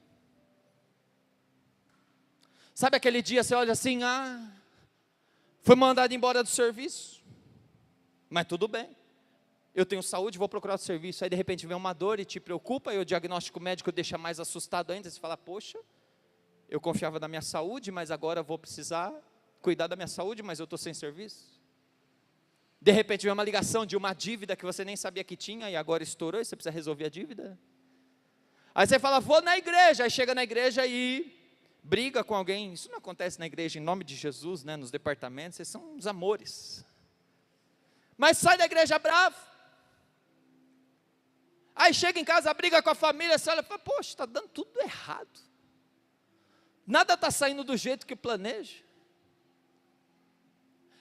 Sabe aquele dia você olha assim: foi mandado embora do serviço, mas tudo bem, eu tenho saúde, vou procurar outro serviço. Aí de repente vem uma dor e te preocupa, e o diagnóstico médico deixa mais assustado ainda. Você fala: poxa, eu confiava na minha saúde, mas agora vou precisar cuidar da minha saúde, mas eu estou sem serviço. De repente vem uma ligação de uma dívida que você nem sabia que tinha e agora estourou e você precisa resolver a dívida. Aí você fala, vou na igreja, aí chega na igreja e briga com alguém. Isso não acontece na igreja em nome de Jesus, né? Nos departamentos, vocês são uns amores. Mas sai da igreja bravo. Aí chega em casa, briga com a família, você olha e fala, poxa, está dando tudo errado. Nada está saindo do jeito que planeja.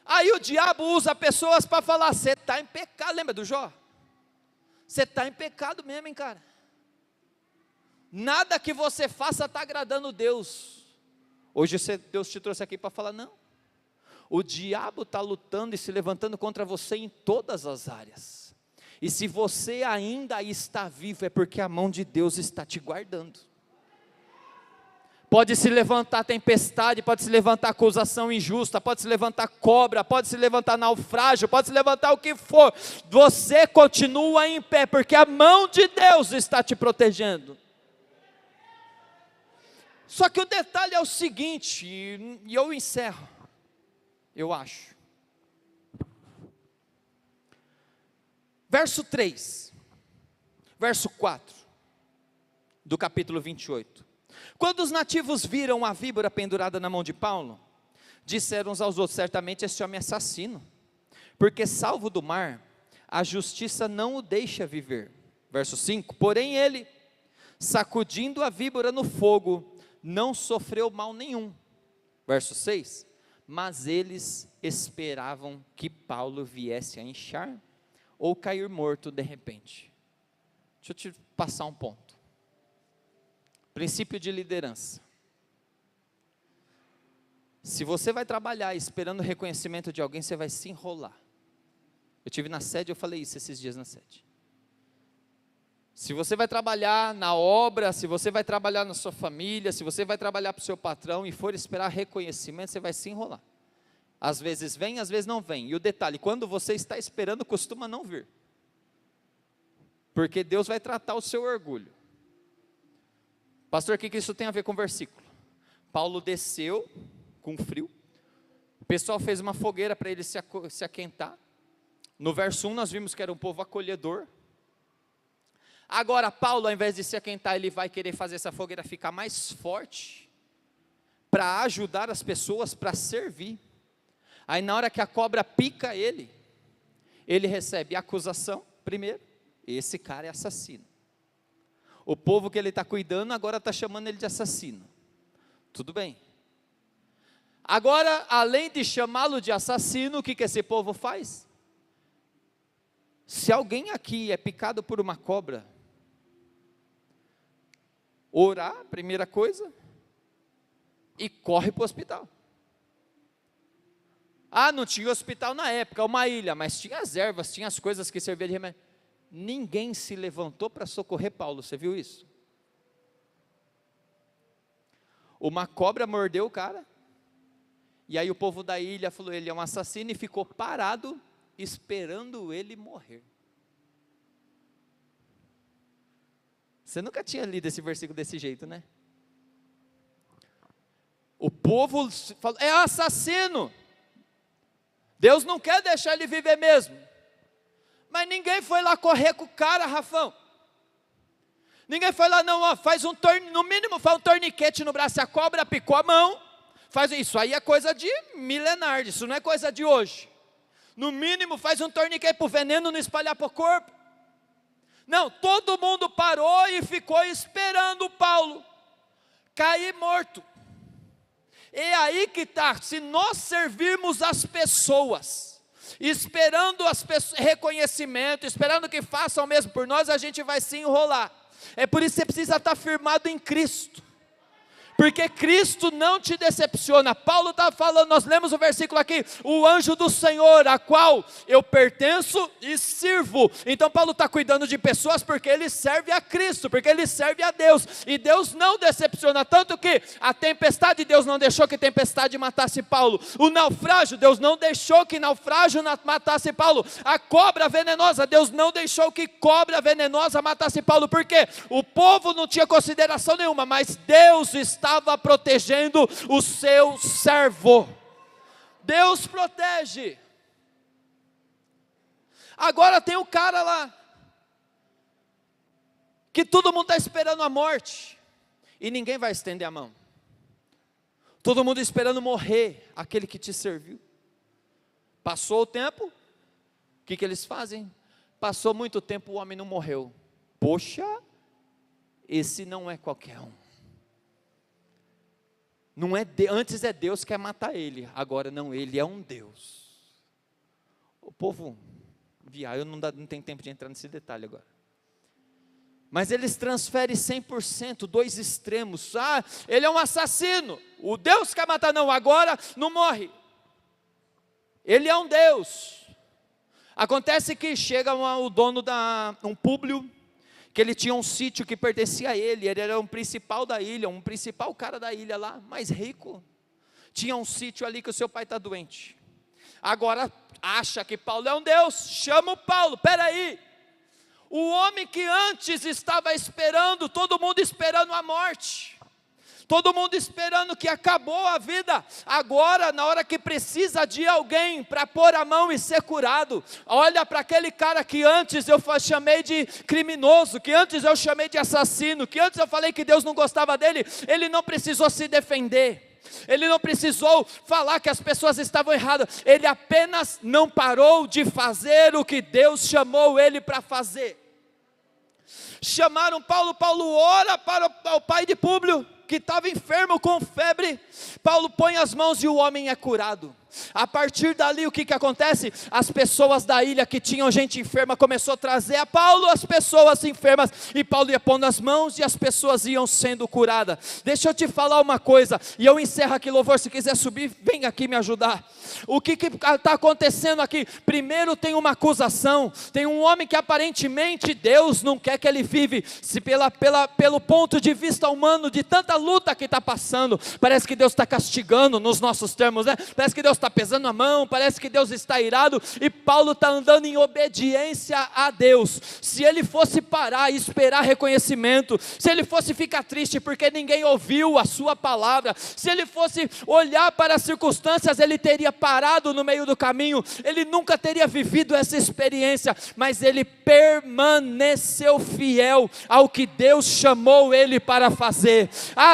Aí o diabo usa pessoas para falar, você está em pecado, lembra do Jó? Você está em pecado mesmo, hein, cara? Nada que você faça está agradando Deus. Hoje Deus te trouxe aqui para falar, não. O diabo está lutando e se levantando contra você em todas as áreas. E se você ainda está vivo, é porque a mão de Deus está te guardando. Pode se levantar tempestade, pode se levantar acusação injusta, pode se levantar cobra, pode se levantar naufrágio, pode se levantar o que for. Você continua em pé, porque a mão de Deus está te protegendo. Só que o detalhe é o seguinte, e eu encerro, eu acho. Verso 3, verso 4, do capítulo 28. Quando os nativos viram a víbora pendurada na mão de Paulo, disseram uns aos outros, certamente este homem é assassino, porque salvo do mar, a justiça não o deixa viver. Verso 5, porém ele, sacudindo a víbora no fogo, não sofreu mal nenhum. Verso 6, mas eles esperavam que Paulo viesse a inchar, ou cair morto de repente. Deixa eu te passar um ponto. Princípio de liderança. Se você vai trabalhar esperando o reconhecimento de alguém, você vai se enrolar. Eu tive na sede, eu falei isso esses dias na sede. Se você vai trabalhar na obra, se você vai trabalhar na sua família, se você vai trabalhar para o seu patrão e for esperar reconhecimento, você vai se enrolar. Às vezes vem, às vezes não vem. E o detalhe, quando você está esperando, costuma não vir. Porque Deus vai tratar o seu orgulho. Pastor, o que isso tem a ver com o versículo? Paulo desceu com frio. O pessoal fez uma fogueira para ele se aquentar. No verso 1 nós vimos que era um povo acolhedor. Agora Paulo, ao invés de se aquentar, ele vai querer fazer essa fogueira ficar mais forte, para ajudar as pessoas, para servir. Aí na hora que a cobra pica ele recebe acusação, primeiro, esse cara é assassino. O povo que ele está cuidando agora está chamando ele de assassino. Tudo bem. Agora, além de chamá-lo de assassino, o que esse povo faz? Se alguém aqui é picado por uma cobra, orar, primeira coisa, e corre para o hospital. Ah, não tinha hospital na época, uma ilha, mas tinha as ervas, tinha as coisas que serviam de remédio. Ninguém se levantou para socorrer Paulo, você viu isso? Uma cobra mordeu o cara, e aí o povo da ilha falou, ele é um assassino, e ficou parado, esperando ele morrer. Você nunca tinha lido esse versículo desse jeito, né? O povo falou, é assassino, Deus não quer deixar ele viver mesmo. Mas ninguém foi lá correr com o cara, Rafão. Ninguém foi lá, não, ó, faz no mínimo faz um torniquete no braço, se a cobra picou a mão, faz isso aí é coisa de milenar, isso não é coisa de hoje. No mínimo faz um torniquete para o veneno não espalhar para o corpo. Não, todo mundo parou e ficou esperando Paulo cair morto. É aí que está, se nós servirmos as pessoas, esperando reconhecimento, esperando que façam o mesmo por nós, a gente vai se enrolar. É por isso que você precisa estar firmado em Cristo, porque Cristo não te decepciona. Paulo está falando, nós lemos o versículo aqui, o anjo do Senhor, a qual eu pertenço e sirvo. Então Paulo está cuidando de pessoas, porque ele serve a Cristo, porque ele serve a Deus, e Deus não decepciona, tanto que a tempestade, Deus não deixou que tempestade matasse Paulo, o naufrágio, Deus não deixou que naufrágio matasse Paulo, a cobra venenosa, Deus não deixou que cobra venenosa matasse Paulo, porque o povo não tinha consideração nenhuma, mas Deus estava protegendo o seu servo. Deus protege. Agora tem o cara lá, que todo mundo está esperando a morte, e ninguém vai estender a mão. Todo mundo esperando morrer, aquele que te serviu. Passou o tempo, o que eles fazem? Passou muito tempo, o homem não morreu. Poxa, esse não é qualquer um. Não é antes é Deus que quer matar ele, agora não, ele é um Deus. O povo viaja, eu não tenho tempo de entrar nesse detalhe agora. Mas eles transferem 100%, dois extremos. Ele é um assassino, o Deus quer matar, não, agora não morre. Ele é um Deus. Acontece que chega o dono um Públio, que ele tinha um sítio que pertencia a ele era um principal da ilha, um principal cara da ilha lá, mais rico. Tinha um sítio ali que o seu pai está doente. Agora acha que Paulo é um Deus, chama o Paulo, peraí. O homem que antes estava esperando, todo mundo esperando a morte, todo mundo esperando que acabou a vida, agora na hora que precisa de alguém para pôr a mão e ser curado, olha para aquele cara que antes eu chamei de criminoso, que antes eu chamei de assassino, que antes eu falei que Deus não gostava dele, ele não precisou se defender, ele não precisou falar que as pessoas estavam erradas, ele apenas não parou de fazer o que Deus chamou ele para fazer. Chamaram Paulo, Paulo ora para o pai de Públio, que estava enfermo com febre. Paulo põe as mãos e o homem é curado. A partir dali o que acontece? As pessoas da ilha que tinham gente enferma começou a trazer a Paulo as pessoas enfermas, e Paulo ia pondo as mãos e as pessoas iam sendo curadas. Deixa eu te falar uma coisa, e eu encerro aqui, louvor, se quiser subir, vem aqui me ajudar. O que está acontecendo aqui? Primeiro tem uma acusação, tem um homem que aparentemente Deus não quer que ele vive, se pelo ponto de vista humano, de tanta luta que está passando, parece que Deus está castigando nos nossos termos, né? Parece que Deus está pesando a mão, parece que Deus está irado, e Paulo está andando em obediência a Deus. Se ele fosse parar e esperar reconhecimento, se ele fosse ficar triste porque ninguém ouviu a sua palavra, se ele fosse olhar para as circunstâncias, ele teria parado no meio do caminho, ele nunca teria vivido essa experiência, mas ele permaneceu fiel ao que Deus chamou ele para fazer.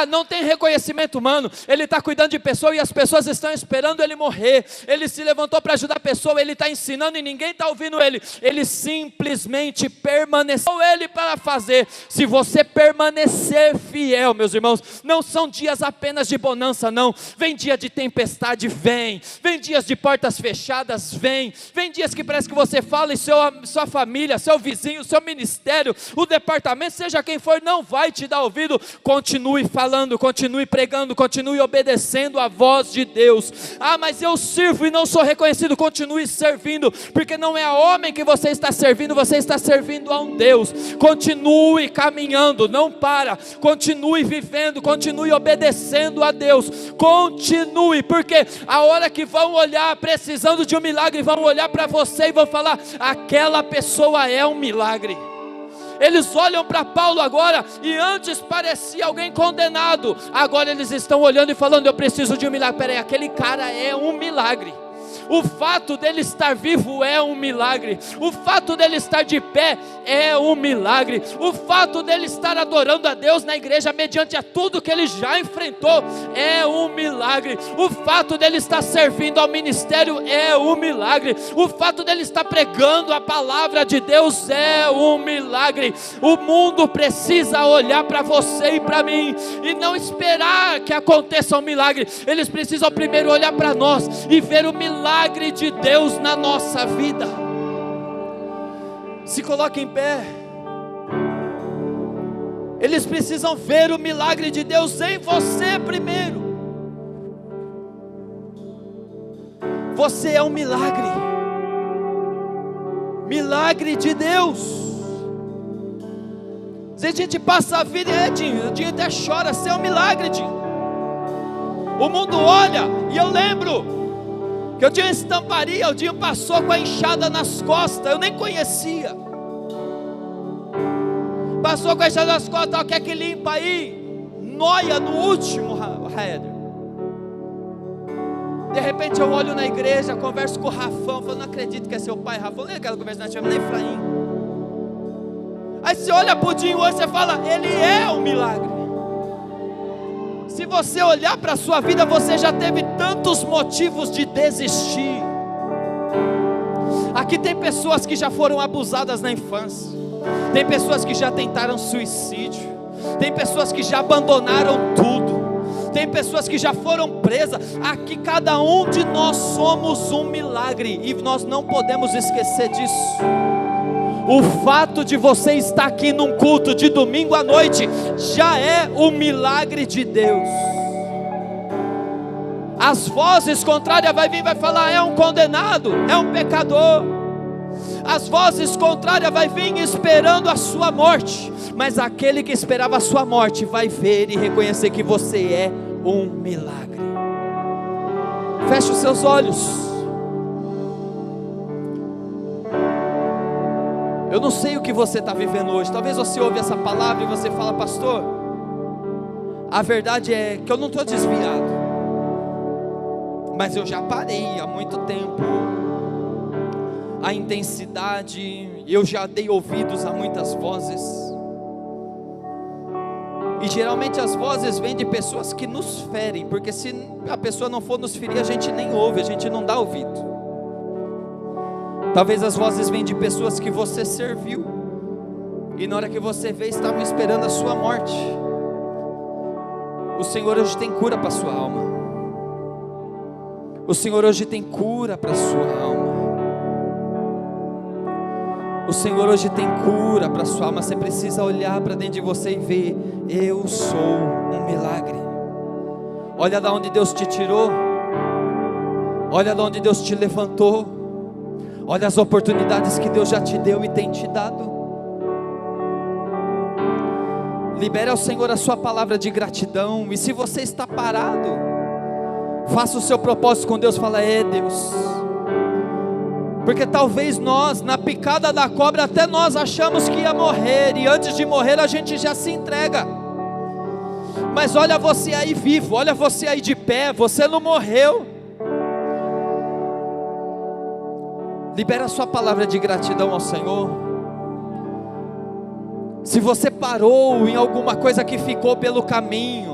Não tem reconhecimento humano, ele está cuidando de pessoas e as pessoas estão esperando ele morrer. Ele se levantou para ajudar a pessoa, ele está ensinando e ninguém está ouvindo ele. Ele simplesmente permaneceu ele para fazer. Se você permanecer fiel, meus irmãos, não são dias apenas de bonança, não. Vem dia de tempestade, vem dias de portas fechadas, vem dias que parece que você fala e sua família, seu vizinho, seu ministério, o departamento, seja quem for, não vai te dar ouvido. Continue falando, continue pregando, continue obedecendo a voz de Deus. Mas eu sirvo e não sou reconhecido. Continue servindo, porque não é a homem que você está servindo, você está servindo a um Deus. Continue caminhando, não para, continue vivendo, continue obedecendo a Deus, continue, porque a hora que vão olhar precisando de um milagre, vão olhar para você e vão falar, aquela pessoa é um milagre. Eles olham para Paulo agora, e antes parecia alguém condenado, agora eles estão olhando e falando, eu preciso de um milagre. Peraí, aquele cara é um milagre. O fato dele estar vivo é um milagre. O fato dele estar de pé é um milagre. O fato dele estar adorando a Deus na igreja, mediante a tudo que ele já enfrentou, é um milagre. O fato dele estar servindo ao ministério é um milagre. O fato dele estar pregando a palavra de Deus é um milagre. O mundo precisa olhar para você e para mim, e não esperar que aconteça um milagre. Eles precisam primeiro olhar para nós e ver o milagre de Deus na nossa vida. Se coloque em pé. Eles precisam ver o milagre de Deus em você primeiro. Você é um milagre. Milagre de Deus. A gente passa a vida e Dinho até chora, você é um milagre, Dinho. O mundo olha, e eu lembro que eu tinha uma estamparia, o Dinho passou com a enxada nas costas, eu nem conhecia. Passou com a enxada nas costas, quer que limpa aí? Noia no último, Raeder. De repente eu olho na igreja, converso com o Rafão, falo, não acredito que é seu pai, Rafão. Lembra aquela conversa que nós tivemos, nem Efraim? Aí você olha para o Dinho hoje, você fala, ele é um milagre. Se você olhar para a sua vida, você já teve tantos motivos de desistir. Aqui tem pessoas que já foram abusadas na infância, tem pessoas que já tentaram suicídio, tem pessoas que já abandonaram tudo, tem pessoas que já foram presas. Aqui cada um de nós somos um milagre, e nós não podemos esquecer disso. O fato de você estar aqui num culto de domingo à noite, já é um milagre de Deus. As vozes contrárias vai vir e vai falar, é um condenado, é um pecador. As vozes contrárias vai vir esperando a sua morte, mas aquele que esperava a sua morte vai ver e reconhecer que você é um milagre. Feche os seus olhos. Eu não sei o que você está vivendo hoje. Talvez você ouve essa palavra e você fala, pastor, a verdade é que eu não estou desviado, mas eu já parei há muito tempo a intensidade, eu já dei ouvidos a muitas vozes, e geralmente as vozes vêm de pessoas que nos ferem, porque se a pessoa não for nos ferir, a gente nem ouve, a gente não dá ouvido. Talvez as vozes vêm de pessoas que você serviu, e na hora que você vê, estavam esperando a sua morte. O Senhor hoje tem cura para a sua alma. O Senhor hoje tem cura para a sua alma. O Senhor hoje tem cura para a sua alma. Você precisa olhar para dentro de você e ver, eu sou um milagre. Olha de onde Deus te tirou, olha de onde Deus te levantou, olha as oportunidades que Deus já te deu e tem te dado. Libere ao Senhor a sua palavra de gratidão. E se você está parado, faça o seu propósito com Deus. Fala, Deus, porque talvez nós, na picada da cobra, até nós achamos que ia morrer, e antes de morrer a gente já se entrega. Mas olha você aí vivo, olha você aí de pé, você não morreu. Libera a sua palavra de gratidão ao Senhor. Se você parou em alguma coisa que ficou pelo caminho,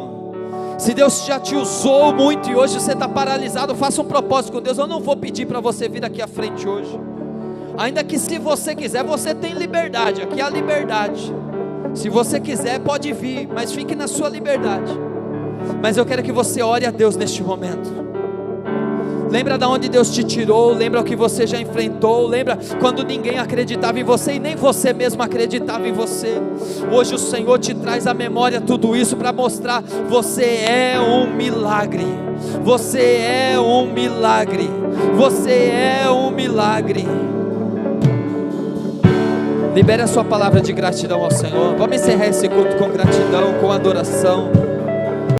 se Deus já te usou muito e hoje você está paralisado, faça um propósito com Deus. Eu não vou pedir para você vir aqui à frente hoje, ainda que se você quiser, você tem liberdade, aqui é a liberdade. Se você quiser pode vir, mas fique na sua liberdade. Mas eu quero que você ore a Deus neste momento. Lembra de onde Deus te tirou, lembra o que você já enfrentou, lembra quando ninguém acreditava em você e nem você mesmo acreditava em você. Hoje o Senhor te traz à memória tudo isso para mostrar, você é um milagre, você é um milagre, você é um milagre. Libere a sua palavra de gratidão ao Senhor. Vamos encerrar esse culto com gratidão, com adoração.